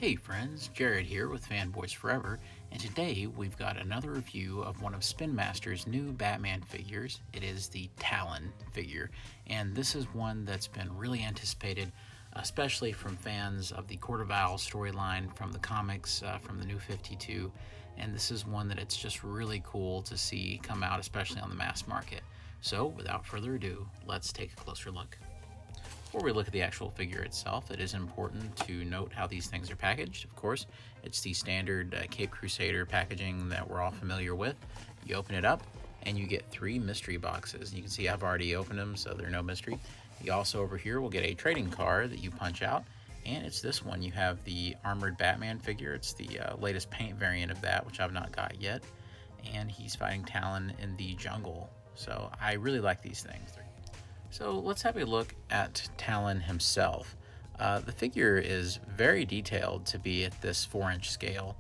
Hey friends, Jared here with Fanboys Forever, and today we've got another review of one of Spin Master's new Batman figures. It is the Talon figure, and this is one that's been really anticipated, especially from fans of the Court of Owls storyline from the comics, from the New 52, and this is one that it's just really cool to see come out, especially on the mass market. So, without further ado, let's take a closer look. Before we look at the actual figure itself, it is important to note how these things are packaged. Of course, it's the standard Cape Crusader packaging that we're all familiar with. You open it up and you get 3 mystery boxes. You can see I've already opened them, so they're no mystery. You also over here will get a trading card that you punch out, and it's this one. You have the armored Batman figure. It's the latest paint variant of that, which I've not got yet, and he's fighting Talon in the jungle. So I really like these things. So let's have a look at Talon himself. The figure is very detailed to be at this 4-inch scale,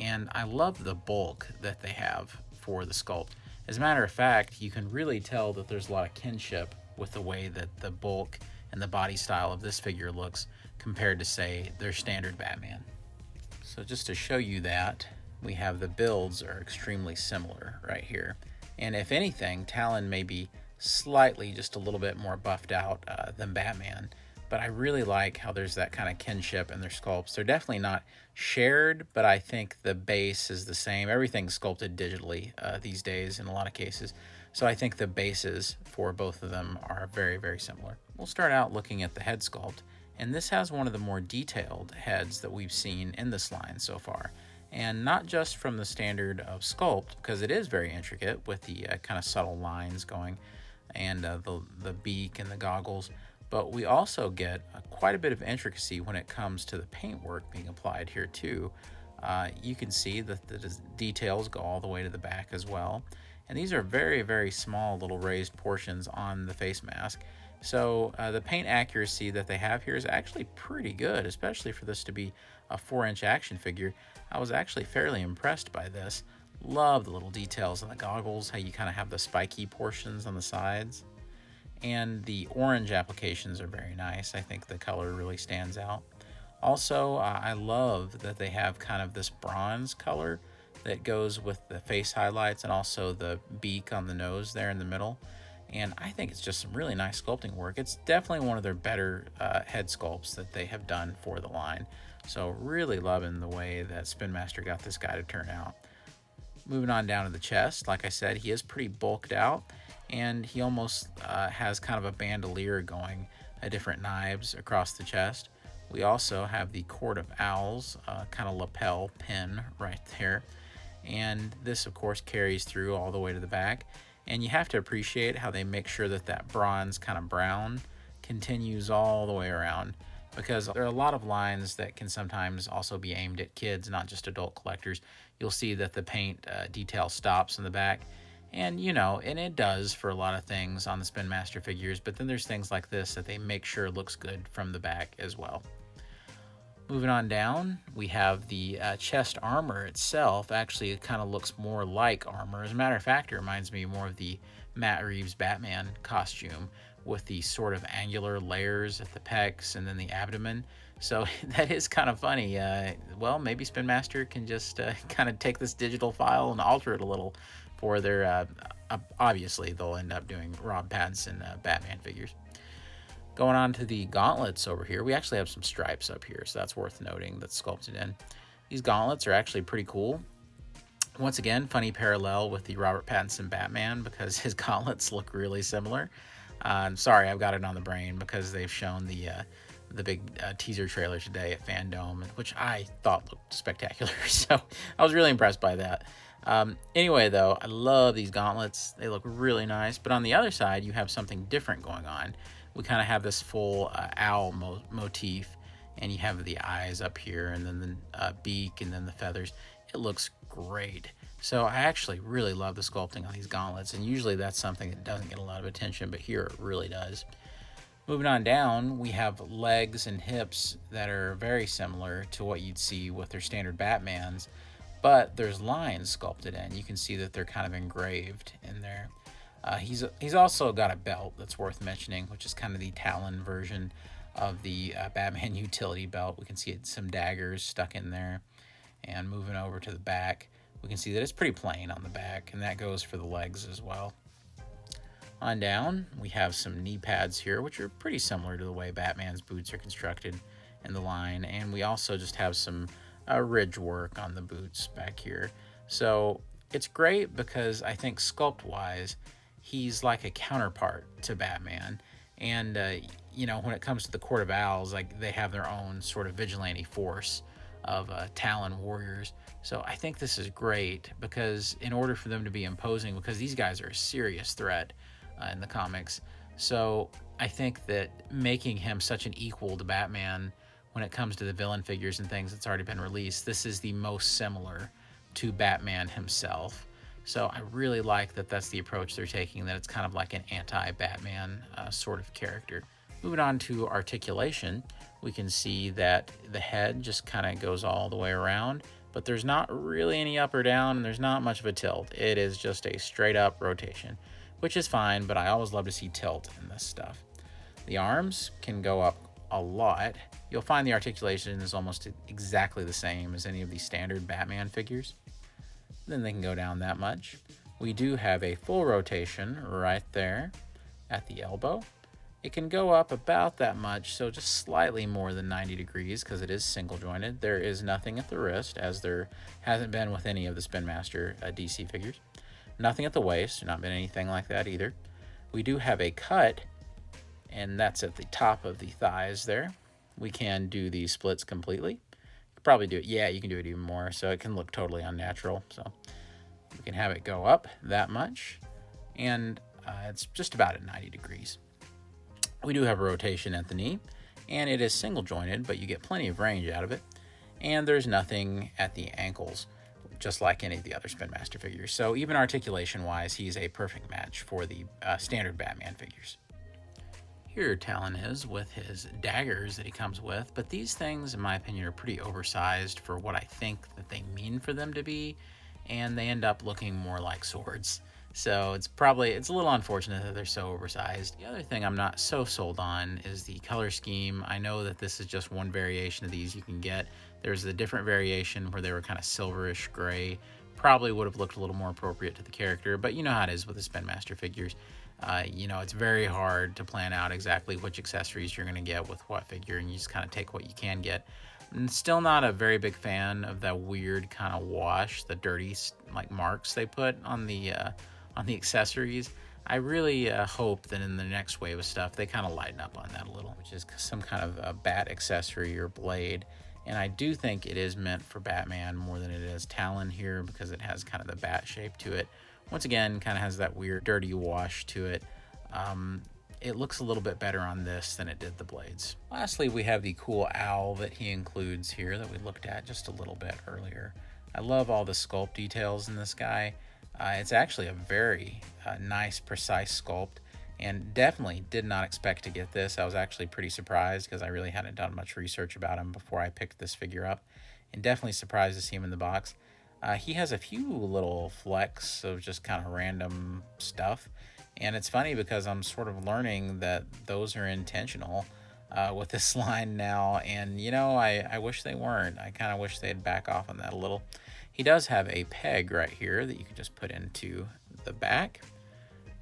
and I love the bulk that they have for the sculpt. As a matter of fact, you can really tell that there's a lot of kinship with the way that the bulk and the body style of this figure looks compared to, say, their standard Batman. So just to show you that, we have the builds are extremely similar right here. And if anything, Talon may be slightly just a little bit more buffed out than Batman, but I really like how there's that kind of kinship in their sculpts. They're definitely not shared, but I think the base is the same. Everything's sculpted digitally these days in a lot of cases, so I think the bases for both of them are very, very similar. We'll start out looking at the head sculpt, and this has one of the more detailed heads that we've seen in this line so far. And not just from the standard of sculpt, because it is very intricate with the kind of subtle lines going, and the beak and the goggles, but we also get quite a bit of intricacy when it comes to the paintwork being applied here too. You can see that the details go all the way to the back as well, and these are very, very small little raised portions on the face mask. So the paint accuracy that they have here is actually pretty good, especially for this to be a 4-inch action figure. I was actually fairly impressed by this. Love the little details on the goggles, how you kind of have the spiky portions on the sides. And the orange applications are very nice. I think the color really stands out. Also, I love that they have kind of this bronze color that goes with the face highlights and also the beak on the nose there in the middle. And I think it's just some really nice sculpting work. It's definitely one of their better head sculpts that they have done for the line. So really loving the way that Spin Master got this guy to turn out. Moving on down to the chest, like I said, he is pretty bulked out, and he almost has kind of a bandolier going, different knives across the chest. We also have the Court of Owls kind of lapel pin right there, and this of course carries through all the way to the back. And you have to appreciate how they make sure that that bronze kind of brown continues all the way around, because there are a lot of lines that can sometimes also be aimed at kids, not just adult collectors. You'll see that the paint detail stops in the back, and and it does for a lot of things on the Spin Master figures, but then there's things like this that they make sure looks good from the back as well. Moving on down, we have the chest armor itself. Actually, it kind of looks more like armor. As a matter of fact, it reminds me more of the Matt Reeves Batman costume, with the sort of angular layers at the pecs and then the abdomen. So that is kind of funny. Well, maybe Spin Master can just kind of take this digital file and alter it a little for their, obviously they'll end up doing Rob Pattinson Batman figures. Going on to the gauntlets over here, we actually have some stripes up here, so that's worth noting that's sculpted in. These gauntlets are actually pretty cool. Once again, funny parallel with the Robert Pattinson Batman, because his gauntlets look really similar. I'm sorry, I've got it on the brain because they've shown the big teaser trailer today at Fandom, which I thought looked spectacular. So I was really impressed by that. Anyway, though, I love these gauntlets. They look really nice. But on the other side, you have something different going on. We kind of have this full owl motif, and you have the eyes up here, and then the beak, and then the feathers. It looks great. So I actually really love the sculpting on these gauntlets, and usually that's something that doesn't get a lot of attention, but here it really does. Moving on down, we have legs and hips that are very similar to what you'd see with their standard Batmans, but there's lines sculpted in. You can see that they're kind of engraved in there. He's also got a belt that's worth mentioning, which is kind of the Talon version of the Batman utility belt. We can see some daggers stuck in there. And moving over to the back, we can see that it's pretty plain on the back, and that goes for the legs as well. On down, we have some knee pads here, which are pretty similar to the way Batman's boots are constructed in the line. And we also just have some ridge work on the boots back here. So it's great because I think sculpt-wise, he's like a counterpart to Batman. And, you know, when it comes to the Court of Owls, like, they have their own sort of vigilante force of Talon warriors. So I think this is great because in order for them to be imposing, because these guys are a serious threat in the comics. So I think that making him such an equal to Batman when it comes to the villain figures and things that's already been released, this is the most similar to Batman himself. So I really like that that's the approach they're taking, that it's kind of like an anti-Batman sort of character. Moving on to articulation, we can see that the head just kind of goes all the way around, but there's not really any up or down, and there's not much of a tilt. It is just a straight up rotation, which is fine, but I always love to see tilt in this stuff. The arms can go up a lot. You'll find the articulation is almost exactly the same as any of the standard Batman figures. Then they can go down that much. We do have a full rotation right there at the elbow. It can go up about that much, so just slightly more than 90 degrees because it is single jointed. There is nothing at the wrist, as there hasn't been with any of the Spin Master DC figures. Nothing at the waist, not been anything like that either. We do have a cut, and that's at the top of the thighs there. We can do the splits completely. Probably do it. Yeah, you can do it even more, so it can look totally unnatural. So we can have it go up that much, and it's just about at 90 degrees. We do have a rotation at the knee, and it is single jointed, but you get plenty of range out of it. And there's nothing at the ankles, just like any of the other Spin Master figures. So even articulation wise, he's a perfect match for the standard Batman figures. Here Talon is with his daggers that he comes with, but these things, in my opinion, are pretty oversized for what I think that they mean for them to be, and they end up looking more like swords. So it's a little unfortunate that they're so oversized. The other thing I'm not so sold on is the color scheme. I know that this is just one variation of these you can get. There's a different variation where they were kind of silverish gray. Probably would have looked a little more appropriate to the character, but you know how it is with the Spin Master figures. You know, it's very hard to plan out exactly which accessories you're going to get with what figure, and you just kind of take what you can get. And still not a very big fan of that weird kind of wash, the dirty like marks they put on the accessories. I really hope that in the next wave of stuff they kind of lighten up on that a little, which is some kind of a bat accessory or blade. And I do think it is meant for Batman more than it is Talon here, because it has kind of the bat shape to it. Once again, kind of has that weird dirty wash to it. It looks a little bit better on this than it did the blades. Lastly, we have the cool owl that he includes here that we looked at just a little bit earlier. I love all the sculpt details in this guy. It's actually a very nice, precise sculpt, and definitely did not expect to get this. I was actually pretty surprised because I really hadn't done much research about him before I picked this figure up, and definitely surprised to see him in the box. He has a few little flecks of just kind of random stuff, and it's funny because I'm sort of learning that those are intentional with this line now, and you know, I wish they weren't. I kind of wish they'd back off on that a little. He does have a peg right here that you can just put into the back,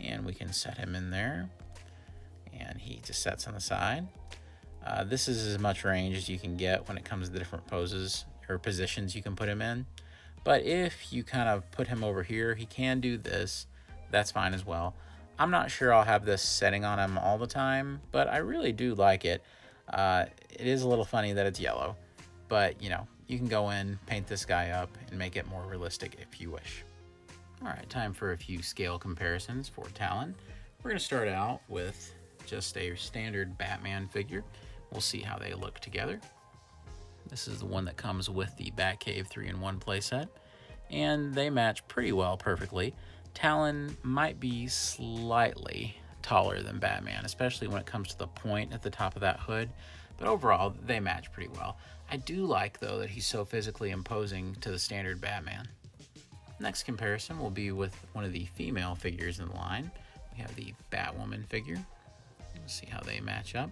and we can set him in there, and he just sets on the side. This is as much range as you can get when it comes to the different poses or positions you can put him in. But if you kind of put him over here, he can do this. That's fine as well. I'm not sure I'll have this setting on him all the time, but I really do like it. It is a little funny that it's yellow, but you know, you can go in, paint this guy up, and make it more realistic if you wish. All right, time for a few scale comparisons for Talon. We're going to start out with just a standard Batman figure. We'll see how they look together. This is the one that comes with the Batcave 3-in-1 playset, and they match pretty well perfectly. Talon might be slightly taller than Batman, especially when it comes to the point at the top of that hood, but overall they match pretty well. I do like, though, that he's so physically imposing to the standard Batman. Next comparison will be with one of the female figures in the line. We have the Batwoman figure. We'll see how they match up.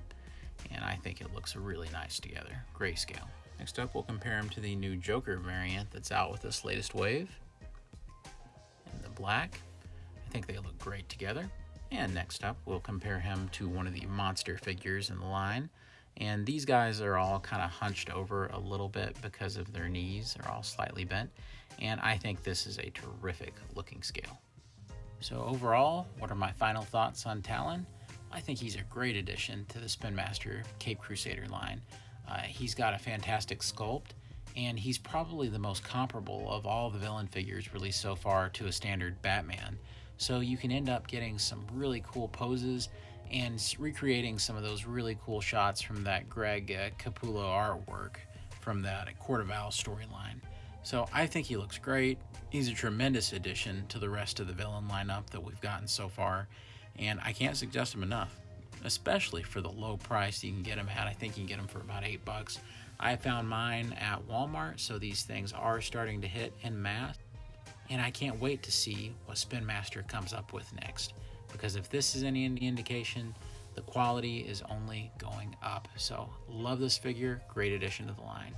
and I think it looks really nice together. Grayscale. Next up, we'll compare him to the new Joker variant that's out with this latest wave. In the black, I think they look great together. And next up, we'll compare him to one of the monster figures in the line. And these guys are all kind of hunched over a little bit because of their knees. They're all slightly bent. And I think this is a terrific looking scale. So overall, what are my final thoughts on Talon? I think he's a great addition to the Spin Master Cape Crusader line. He's got a fantastic sculpt, and he's probably the most comparable of all the villain figures released so far to a standard Batman. So you can end up getting some really cool poses and recreating some of those really cool shots from that Greg Capullo artwork from that Court of Owls storyline. So I think he looks great. He's a tremendous addition to the rest of the villain lineup that we've gotten so far, and I can't suggest him enough, especially for the low price you can get him at. I think you can get him for about $8. I found mine at Walmart, so these things are starting to hit en masse, and I can't wait to see what Spin Master comes up with next, because if this is any indication, the quality is only going up. So love this figure, great addition to the line.